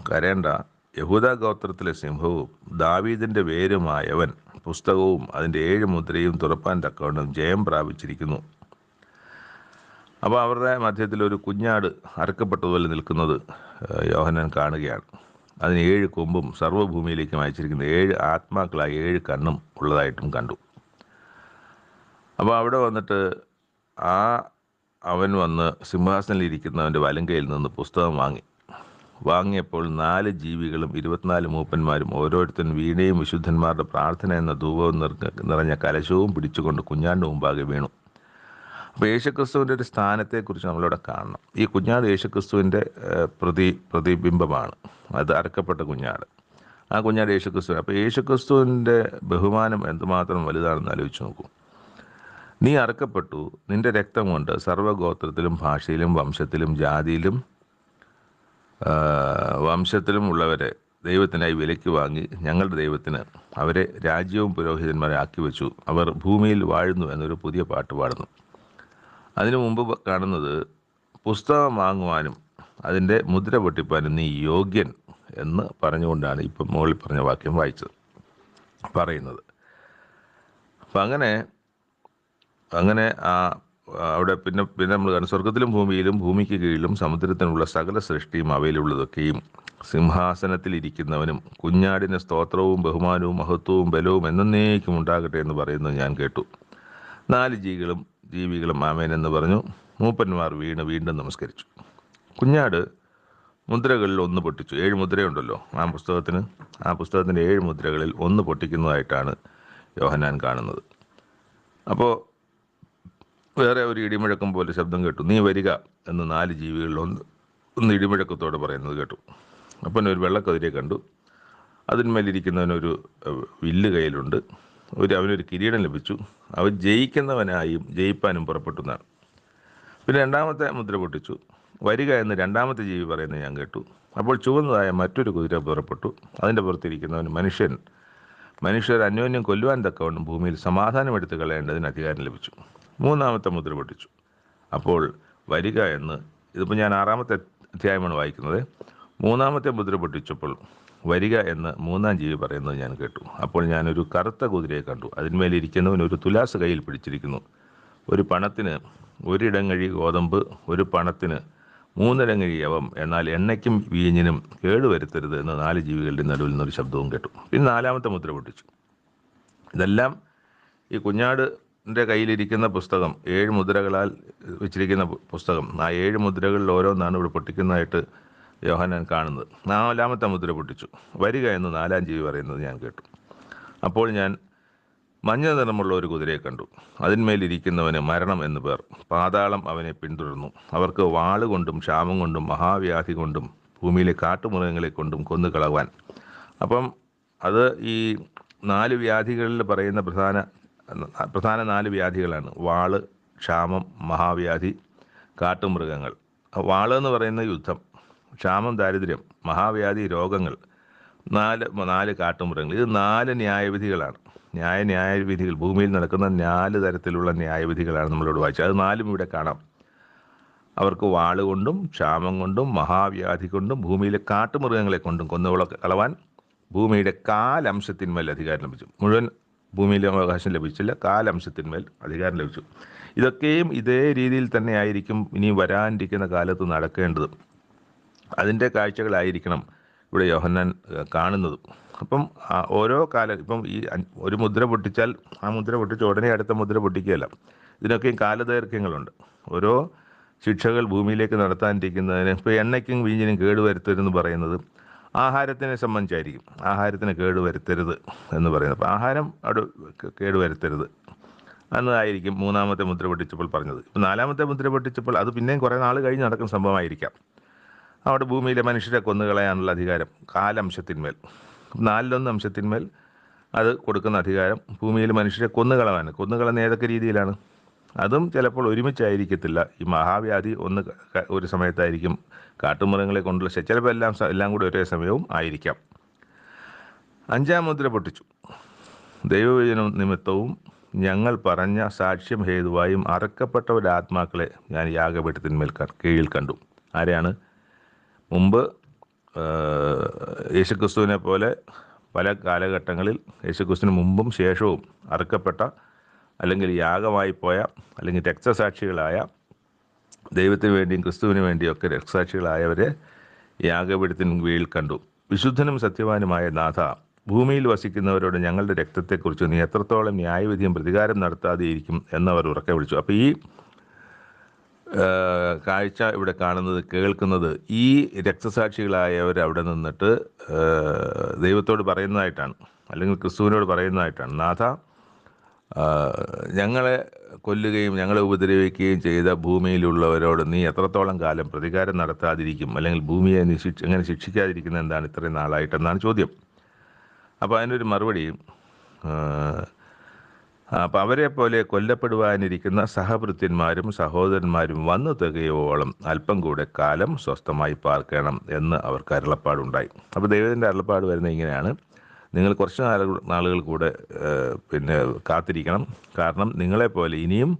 കരയണ്ട, യഹൂദാ ഗോത്രത്തിലെ സിംഹവും ദാവീദിൻ്റെ വേരുമായവൻ പുസ്തകവും അതിൻ്റെ 7 മുദ്രയും തുറപ്പാൻ തക്കവണ്ണം ജയം പ്രാപിച്ചിരിക്കുന്നു. അപ്പോൾ അവരുടെ മധ്യത്തിൽ ഒരു കുഞ്ഞാട് അറുക്കപ്പെട്ടതുപോലെ നിൽക്കുന്നത് യോഹന്നാൻ കാണുകയാണ്. അതിന് 7 കൊമ്പും സർവ്വഭൂമിയിലേക്കും അയച്ചിരിക്കുന്ന 7 ആത്മാക്കളായി 7 കണ്ണും ഉള്ളതായിട്ടും കണ്ടു. അപ്പോൾ അവിടെ വന്നിട്ട് അവൻ വന്ന് സിംഹാസനത്തിലിരിക്കുന്നവൻ്റെ വലങ്കയിൽ നിന്ന് പുസ്തകം വാങ്ങിയപ്പോൾ 4 ജീവികളും 24 മൂപ്പന്മാരും ഓരോരുത്തരും വീണയും വിശുദ്ധന്മാരുടെ പ്രാർത്ഥന എന്ന ധൂപവും നിറഞ്ഞ കലശവും പിടിച്ചുകൊണ്ട് കുഞ്ഞാടിൻ്റെ മുമ്പാകെ വീണു. അപ്പോൾ യേശുക്രിസ്തുവിൻ്റെ ഒരു സ്ഥാനത്തെക്കുറിച്ച് നമ്മളിവിടെ കാണണം. ഈ കുഞ്ഞാട് യേശുക്രിസ്തുവിൻ്റെ പ്രതിബിംബമാണ്. അത് അറക്കപ്പെട്ട കുഞ്ഞാട്. ആ കുഞ്ഞാട് യേശുക്രിസ്തു. അപ്പോൾ യേശുക്രിസ്തുവിൻ്റെ ബഹുമാനം എന്തുമാത്രം വലുതാണെന്ന് ആലോചിച്ച് നോക്കൂ. നീ അറക്കപ്പെട്ടു, നിന്റെ രക്തം കൊണ്ട് സർവ്വഗോത്രത്തിലും ഭാഷയിലും വംശത്തിലും ജാതിയിലും ഉള്ളവരെ ദൈവത്തിനായി വിലയ്ക്ക് വാങ്ങി ഞങ്ങളുടെ ദൈവത്തിന് അവരെ രാജ്യവും പുരോഹിതന്മാരെ ആക്കി വെച്ചു. അവർ ഭൂമിയിൽ വാഴുന്നു എന്നൊരു പുതിയ പാട്ട് പാടുന്നു. അതിനു മുമ്പ് കാണുന്നത് പുസ്തകം വാങ്ങുവാനും അതിൻ്റെ മുദ്ര പൊട്ടിപ്പാനും നീ യോഗ്യൻ എന്ന് പറഞ്ഞുകൊണ്ടാണ് ഇപ്പം മുകളിൽ പറഞ്ഞ വാക്യം പറയുന്നത്. അപ്പം അങ്ങനെ അവിടെ പിന്നെ നമ്മൾ കാണും, സ്വർഗത്തിലും ഭൂമിയിലും ഭൂമിക്ക് കീഴിലും സമുദ്രത്തിനുള്ള സകല സൃഷ്ടിയും അവയിലുള്ളതൊക്കെയും സിംഹാസനത്തിലിരിക്കുന്നവനും കുഞ്ഞാടിന് സ്തോത്രവും ബഹുമാനവും മഹത്വവും ബലവും എന്നേക്കും ഉണ്ടാകട്ടെ എന്ന് പറയുന്നത് ഞാൻ കേട്ടു. 4 ജീവികളും ആമേൻ എന്ന് പറഞ്ഞു. മൂപ്പന്മാർ വീണ്ടും നമസ്കരിച്ചു. കുഞ്ഞാട് മുദ്രകളിൽ 1 പൊട്ടിച്ചു. 7 മുദ്രയുണ്ടല്ലോ ആ പുസ്തകത്തിൻ്റെ 7 മുദ്രകളിൽ 1 പൊട്ടിക്കുന്നതായിട്ടാണ് യോഹന്നാൻ കാണുന്നത്. അപ്പോൾ വേറെ ഒരു ഇടിമുഴക്കം പോലെ ശബ്ദം കേട്ടു. നീ വരിക എന്ന് 4 ജീവികളിൽ ഒന്ന് ഇടിമുഴക്കത്തോടെ പറയുന്നത് കേട്ടു. അപ്പം ഒരു വെള്ളക്കതിരെ കണ്ടു. അതിന്മേലിരിക്കുന്നവനൊരു വില്ല് കയ്യിലുണ്ട്. അവനൊരു കിരീടം ലഭിച്ചു. അവൻ ജയിക്കുന്നവനായും ജയിപ്പാനും പുറപ്പെട്ടു എന്നാണ്. പിന്നെ 2ാമത്തെ മുദ്ര പൊട്ടിച്ചു. വരിക എന്ന് 2ാമത്തെ ജീവി പറയുന്നത് ഞാൻ കേട്ടു. അപ്പോൾ ചുവന്നതായ മറ്റൊരു കുതിര പുറപ്പെട്ടു. അതിൻ്റെ പുറത്തിരിക്കുന്നവൻ മനുഷ്യർ അന്യോന്യം കൊല്ലുവാൻ തക്കവണ്ണം ഭൂമിയിൽ സമാധാനം എടുത്ത് കളയേണ്ടതിന് അധികാരം ലഭിച്ചു. 3ാമത്തെ മുദ്ര പൊട്ടിച്ചു. അപ്പോൾ വരിക എന്ന്, ഇതിപ്പോൾ ഞാൻ 6ാമത്തെ അധ്യായമാണ് വായിക്കുന്നത്. 3ാമത്തെ മുദ്ര പൊട്ടിച്ചപ്പോൾ വരിക എന്ന് 3ാം ജീവി പറയുന്നത് ഞാൻ കേട്ടു. അപ്പോൾ ഞാനൊരു കറുത്ത കുതിരയെ കണ്ടു. അതിന്മേലിരിക്കുന്നവൻ ഒരു തുലാസ് കയ്യിൽ പിടിച്ചിരിക്കുന്നു. ഒരു പണത്തിന് 1 ഇടങ്ങഴി ഗോതമ്പ്, ഒരു പണത്തിന് 3 ഇടങ്ങഴി യവം, എന്നാൽ എണ്ണയ്ക്കും വീഞ്ഞിനും കേടുവരുത്തരുത് എന്ന് 4 ജീവികളുടെ നടുവിൽ നിന്നൊരു ശബ്ദവും കേട്ടു. പിന്നെ 4ാമത്തെ മുദ്ര പൊട്ടിച്ചു. ഇതെല്ലാം ഈ കുഞ്ഞാടിൻ്റെ കയ്യിലിരിക്കുന്ന പുസ്തകം, 7 മുദ്രകളാൽ വെച്ചിരിക്കുന്ന പുസ്തകം. ആ 7 മുദ്രകളിൽ ഓരോന്നാണ് ഇവിടെ പൊട്ടിക്കുന്നതായിട്ട് യോഹന്നാൻ കാണുന്നത്. 4ാമത്തെ മുദ്ര പൊട്ടിച്ചു. വരിക എന്ന് 4ാം ജീവി പറയുന്നത് ഞാൻ കേട്ടു. അപ്പോൾ ഞാൻ മഞ്ഞ നിറമുള്ള ഒരു കുതിരയെ കണ്ടു. അതിന്മേലിരിക്കുന്നവന് മരണം എന്ന് പേർ. പാതാളം അവനെ പിന്തുടർന്നു. അവർക്ക് വാളുകൊണ്ടും ക്ഷാമം കൊണ്ടും മഹാവ്യാധി കൊണ്ടും ഭൂമിയിലെ കാട്ടുമൃഗങ്ങളെ കൊണ്ടും കൊന്നുകളവാൻ. അപ്പം അത് ഈ 4 വ്യാധികളിൽ പറയുന്ന പ്രധാന 4 വ്യാധികളാണ്. വാള്, ക്ഷാമം, മഹാവ്യാധി, കാട്ടുമൃഗങ്ങൾ. വാള് എന്ന് പറയുന്ന യുദ്ധം, ക്ഷാമം ദാരിദ്ര്യം, മഹാവ്യാധി രോഗങ്ങൾ, 4 കാട്ടുമൃഗങ്ങൾ. ഇത് 4 ന്യായവിധികളാണ്. ന്യായവിധികൾ, ഭൂമിയിൽ നടക്കുന്ന 4 തരത്തിലുള്ള ന്യായവിധികളാണ് നമ്മളിവിടെ വായിച്ചത്. അത് 4ഉം ഇവിടെ കാണാം. അവർക്ക് വാളുകൊണ്ടും ക്ഷാമം കൊണ്ടും മഹാവ്യാധി കൊണ്ടും ഭൂമിയിലെ കാട്ടുമൃഗങ്ങളെ കൊണ്ടും കൊന്നുകളവാൻ ഭൂമിയുടെ 1/4 അംശത്തിന്മേൽ അധികാരം ലഭിച്ചു. മുഴുവൻ ഭൂമിയിലെ അവകാശം ലഭിച്ചില്ല, 1/4 അംശത്തിന്മേൽ അധികാരം ലഭിച്ചു. ഇതൊക്കെയും ഇതേ രീതിയിൽ തന്നെ ആയിരിക്കും ഇനി വരാനിരിക്കുന്ന കാലത്ത് നടക്കേണ്ടത്. അതിൻ്റെ കാഴ്ചകളായിരിക്കണം ഇവിടെ യോഹന്നാൻ കാണുന്നതും. അപ്പം ഓരോ കാലം, ഇപ്പം ഈ ഒരു മുദ്ര പൊട്ടിച്ചാൽ ആ മുദ്ര പൊട്ടിച്ച് ഉടനെ അടുത്ത മുദ്ര പൊട്ടിക്കുകയല്ല. ഇതിനൊക്കെയും കാലദൈർഘ്യങ്ങളുണ്ട്. ഓരോ ശിക്ഷകൾ ഭൂമിയിലേക്ക് നടത്താനിരിക്കുന്നതിന്, ഇപ്പോൾ എണ്ണയ്ക്കും വീഞ്ഞിനും കേടുവരുത്തരുതെന്ന് പറയുന്നത് ആഹാരത്തിനെ സംബന്ധിച്ചായിരിക്കും. ആഹാരത്തിന് കേടുവരുത്തരുത് എന്ന് പറയുന്നത്. അപ്പോൾ ആഹാരം അവിടെ കേടുവരുത്തരുത്. എന്നതായിരിക്കും മൂന്നാമത്തെ മുദ്ര പൊട്ടിച്ചപ്പോൾ പറഞ്ഞത്. ഇപ്പം നാലാമത്തെ മുദ്ര പൊട്ടിച്ചപ്പോൾ അത് പിന്നെയും കുറേ നാൾ കഴിഞ്ഞ് നടക്കുന്ന സംഭവമായിരിക്കാം. അവിടെ ഭൂമിയിലെ മനുഷ്യരെ കൊന്നുകളയാനുള്ള അധികാരം കാലംശത്തിന്മേൽ, 4 അംശത്തിന്മേൽ അത് കൊടുക്കുന്ന അധികാരം ഭൂമിയിൽ മനുഷ്യരെ കൊന്നുകളയുന്ന ഏതൊക്കെ രീതിയിലാണ്? അതും ചിലപ്പോൾ ഒരുമിച്ചായിരിക്കത്തില്ല. ഈ മഹാവ്യാധി ഒരു സമയത്തായിരിക്കും, കാട്ടുമൃഗങ്ങളെ കൊണ്ടുള്ള ചിലപ്പോൾ എല്ലാം കൂടി ഒരേ സമയവും ആയിരിക്കാം. 5-ാം മുദ്ര പൊട്ടിച്ചു. ദൈവവചനം നിമിത്തവും ഞങ്ങൾ പറഞ്ഞ സാക്ഷ്യം ഹേതുവായും അറക്കപ്പെട്ടവരുടെ ആത്മാക്കളെ ഞാൻ യാഗപീഠത്തിന്മേൽ കീഴിൽ കണ്ടു. ആരെയാണ്? മുമ്പ് യേശുക്രിസ്തുവിനെ പോലെ പല കാലഘട്ടങ്ങളിൽ യേശുക്രിസ്തുവിന് മുമ്പും ശേഷവും അറുക്കപ്പെട്ട അല്ലെങ്കിൽ യാഗമായി പോയ അല്ലെങ്കിൽ രക്തസാക്ഷികളായ, ദൈവത്തിന് വേണ്ടിയും ക്രിസ്തുവിന് വേണ്ടിയൊക്കെ രക്തസാക്ഷികളായവരെ യാഗപീഠത്തിന് കീഴിൽ കണ്ടു. വിശുദ്ധനും സത്യവാനുമായ നാഥ, ഭൂമിയിൽ വസിക്കുന്നവരോട് ഞങ്ങളുടെ രക്തത്തെക്കുറിച്ച് നീ എത്രത്തോളം ന്യായവിധിയും പ്രതികാരം നടത്താതെയിരിക്കും എന്നവർ ഉറക്കെ വിളിച്ചു. അപ്പോൾ ഈ കാഴ്ച ഇവിടെ കാണുന്നത്, കേൾക്കുന്നത് ഈ രക്തസാക്ഷികളായവർ അവിടെ നിന്നിട്ട് ദൈവത്തോട് പറയുന്നതായിട്ടാണ്, അല്ലെങ്കിൽ ക്രിസ്തുവിനോട് പറയുന്നതായിട്ടാണ്. നാഥ, ഞങ്ങളെ കൊല്ലുകയും ഞങ്ങളെ ഉപദ്രവിക്കുകയും ചെയ്ത ഭൂമിയിലുള്ളവരോട് നീ എത്രത്തോളം കാലം പ്രതികാരം നടത്താതിരിക്കും, അല്ലെങ്കിൽ ഭൂമിയെ നീ എങ്ങനെ ശിക്ഷിക്കാതിരിക്കുന്നത് എന്താണ് ഇത്രയും നാളായിട്ടെന്നാണ് ചോദ്യം. അപ്പോൾ അതിനൊരു മറുപടി, അപ്പം അവരെ പോലെ കൊല്ലപ്പെടുവാനിരിക്കുന്ന സഹഭൃത്യന്മാരും സഹോദരന്മാരും വന്നു തികയോളം അല്പം കൂടെ കാലം സ്വസ്ഥമായി പാർക്കണം എന്ന് അവർക്ക് അരുളപ്പാടുണ്ടായി. അപ്പോൾ ദൈവത്തിൻ്റെ അരുളപ്പാട് വരുന്നത് ഇങ്ങനെയാണ്: നിങ്ങൾ കുറച്ച് നാളുകൾ കൂടെ കാത്തിരിക്കണം. കാരണം നിങ്ങളെപ്പോലെ ഇനിയും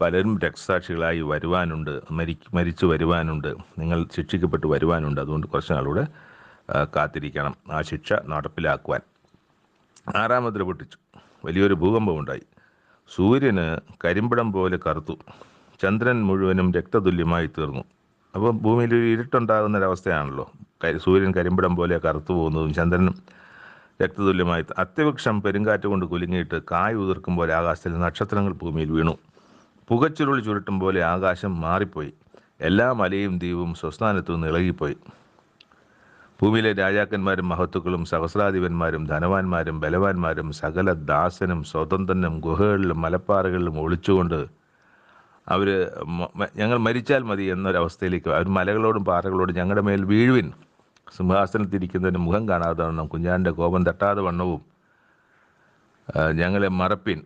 പലരും രക്തസാക്ഷികളായി വരുവാനുണ്ട്, മരിച്ചു വരുവാനുണ്ട്, നിങ്ങൾ ശിക്ഷിക്കപ്പെട്ട് വരുവാനുണ്ട്. അതുകൊണ്ട് കുറച്ച് നാളുകൂടെ കാത്തിരിക്കണം ആ ശിക്ഷ നടപ്പിലാക്കുവാൻ. 6-ാം മുദ്ര പൊട്ടിച്ചു. വലിയൊരു ഭൂകമ്പം ഉണ്ടായി. സൂര്യന് കരിമ്പടം പോലെ കറുത്തു, ചന്ദ്രൻ മുഴുവനും രക്തതുല്യമായി തീർന്നു. അപ്പോൾ ഭൂമിയിൽ ഒരു ഇരുട്ടുണ്ടാകുന്നൊരവസ്ഥയാണല്ലോ. സൂര്യൻ കരിമ്പടം പോലെ കറുത്തു പോകുന്നതും ചന്ദ്രനും രക്തതുല്യമായി. അത്യവൃക്ഷം പെരുങ്കാറ്റ് കൊണ്ട് കുലുങ്ങിയിട്ട് കായ് ഉതിർക്കും പോലെ ആകാശത്തിൽ നക്ഷത്രങ്ങൾ ഭൂമിയിൽ വീണു. പുകച്ചുരുൾ ചുരുട്ടും പോലെ ആകാശം മാറിപ്പോയി. എല്ലാ മലയും ദ്വീപും സ്വസ്ഥാനത്തു നിന്ന് ഇളകിപ്പോയി. ഭൂമിയിലെ രാജാക്കന്മാരും മഹത്തുക്കളും സഹസ്രാധിപന്മാരും ധനവാന്മാരും ബലവാന്മാരും സകല ദാസനും സ്വതന്ത്രനും ഗുഹകളിലും മലപ്പാറകളിലും ഒളിച്ചുകൊണ്ട് അവർ ഞങ്ങൾ മരിച്ചാൽ മതി എന്നൊരവസ്ഥയിലേക്ക്, അവർ മലകളോടും പാറകളോടും ഞങ്ങളുടെ മേൽ വീഴുവിൻ, സിംഹാസനത്തിരിക്കുന്നതിന് മുഖം കാണാതെ വണ്ണം കുഞ്ഞാൻ്റെ കോപം തട്ടാതെ വണ്ണവും ഞങ്ങളെ മറപ്പിൻ,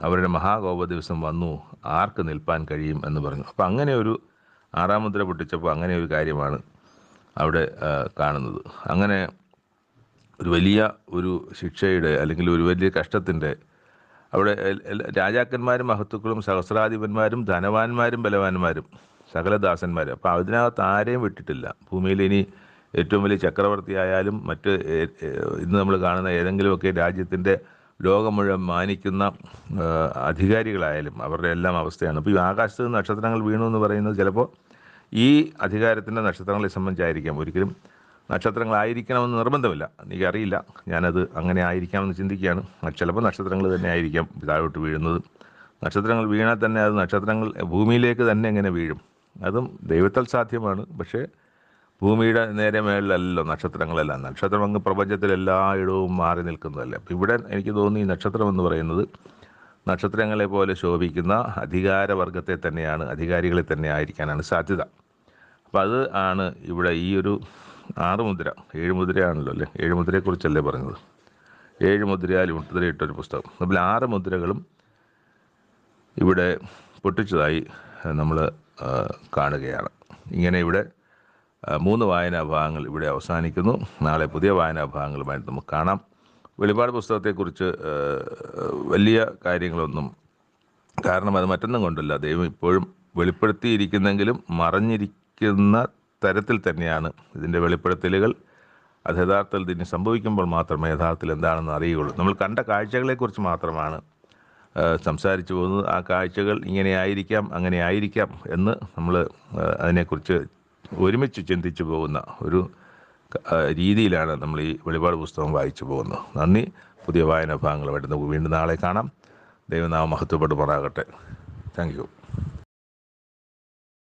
അവരുടെ മഹാകോപ ദിവസം വന്നു, ആർക്ക് നിൽപ്പാൻ കഴിയും എന്ന് പറഞ്ഞു. അപ്പോൾ അങ്ങനെ ഒരു 6-ാം മുദ്ര പൊട്ടിച്ചപ്പോൾ അങ്ങനെ ഒരു കാര്യമാണ് അവിടെ കാണുന്നത്. അങ്ങനെ ഒരു വലിയ ഒരു ശിക്ഷയുടെ അല്ലെങ്കിൽ ഒരു വലിയ കഷ്ടത്തിൻ്റെ അവിടെ രാജാക്കന്മാരും മഹത്തുക്കളും സഹസ്രാധിപന്മാരും ധനവാന്മാരും ബലവാന്മാരും സകല ദാസന്മാരും. അപ്പോൾ അതിനകത്ത് ആരെയും വിട്ടിട്ടില്ല. ഭൂമിയിൽ ഇനി ഏറ്റവും വലിയ ചക്രവർത്തി ആയാലും മറ്റ് ഇന്ന് നമ്മൾ കാണുന്ന ഏതെങ്കിലുമൊക്കെ രാജ്യത്തിൻ്റെ ലോകം മുഴുവൻ മാനിക്കുന്ന അധികാരികളായാലും അവരുടെ എല്ലാം അവസ്ഥയാണ്. അപ്പോൾ ഈ ആകാശത്ത് നക്ഷത്രങ്ങൾ വീണു എന്ന് പറയുന്നത് ചിലപ്പോൾ ഈ അധികാരത്തിൻ്റെ നക്ഷത്രങ്ങളെ സംബന്ധിച്ചായിരിക്കാം. ഒരിക്കലും നക്ഷത്രങ്ങളായിരിക്കണമെന്ന് നിർബന്ധമില്ല, എനിക്കറിയില്ല, ഞാനത് അങ്ങനെ ആയിരിക്കാമെന്ന് ചിന്തിക്കുകയാണ്. ചിലപ്പോൾ നക്ഷത്രങ്ങൾ തന്നെ ആയിരിക്കാം താഴോട്ട് വീഴുന്നത്. നക്ഷത്രങ്ങൾ വീണാൽ തന്നെ അത് നക്ഷത്രങ്ങൾ ഭൂമിയിലേക്ക് തന്നെ എങ്ങനെ വീഴും? അതും ദൈവത്താൽ സാധ്യമാണ്. പക്ഷേ ഭൂമിയുടെ നേരെ മേളിലല്ലോ നക്ഷത്രങ്ങളെല്ലാം. നക്ഷത്രം അങ്ങ് പ്രപഞ്ചത്തിലെല്ലായിടവും മാറി നിൽക്കുന്നതല്ലേ. അപ്പോൾ ഇവിടെ എനിക്ക് തോന്നുന്നു ഈ നക്ഷത്രം എന്ന് പറയുന്നത് നക്ഷത്രങ്ങളെ പോലെ ശോഭിക്കുന്ന അധികാരവർഗത്തെ തന്നെയാണ്, അധികാരികളെ തന്നെ ആയിരിക്കാനാണ് സാധ്യത. അപ്പോൾ അത് ആണ് ഇവിടെ ഈ ഒരു 6 മുദ്ര, 7 മുദ്രയാണല്ലോ അല്ലേ, 7 മുദ്രയെക്കുറിച്ചല്ലേ പറഞ്ഞത്. 7 മുദ്രയാൽ മുദ്രയിട്ടൊരു പുസ്തകം. അപ്പോൾ 6 മുദ്രകളും ഇവിടെ പൊട്ടിച്ചതായി നമ്മൾ കാണുകയാണ്. ഇങ്ങനെ ഇവിടെ 3 വായനാ ഭാഗങ്ങൾ ഇവിടെ അവസാനിക്കുന്നു. നാളെ പുതിയ വായനാ ഭാഗങ്ങളുമായിട്ട് നമുക്ക് കാണാം. വെളിപാട് പുസ്തകത്തെക്കുറിച്ച് വലിയ കാര്യങ്ങളൊന്നും, കാരണം അത് മറ്റൊന്നും കൊണ്ടല്ല, ദൈവം ഇപ്പോഴും വെളിപ്പെടുത്തിയിരിക്കുന്നെങ്കിലും മറഞ്ഞിരിക്കുന്ന തരത്തിൽ തന്നെയാണ് ഇതിൻ്റെ വെളിപ്പെടുത്തലുകൾ. അത് യഥാർത്ഥത്തിൽ ഇതിന് സംഭവിക്കുമ്പോൾ മാത്രമേ യഥാർത്ഥത്തിൽ എന്താണെന്ന് അറിയുകയുള്ളൂ. നമ്മൾ കണ്ട കാഴ്ചകളെക്കുറിച്ച് മാത്രമാണ് സംസാരിച്ചു പോകുന്നത്. ആ കാഴ്ചകൾ ഇങ്ങനെ ആയിരിക്കാം, അങ്ങനെ ആയിരിക്കാം എന്ന് നമ്മൾ അതിനെക്കുറിച്ച് ഒരുമിച്ച് ചിന്തിച്ചു പോകുന്ന ഒരു രീതിയിലാണ് നമ്മൾ ഈ വെളിപാട് പുസ്തകം വായിച്ചു പോകുന്നത്. നന്ദി. പുതിയ വായനാ ഭാഗങ്ങളുമായിട്ട് നമുക്ക് വീണ്ടും നാളെ കാണാം. ദൈവനാമം മഹത്വപ്പെടുമാറാകട്ടെ. Thank you.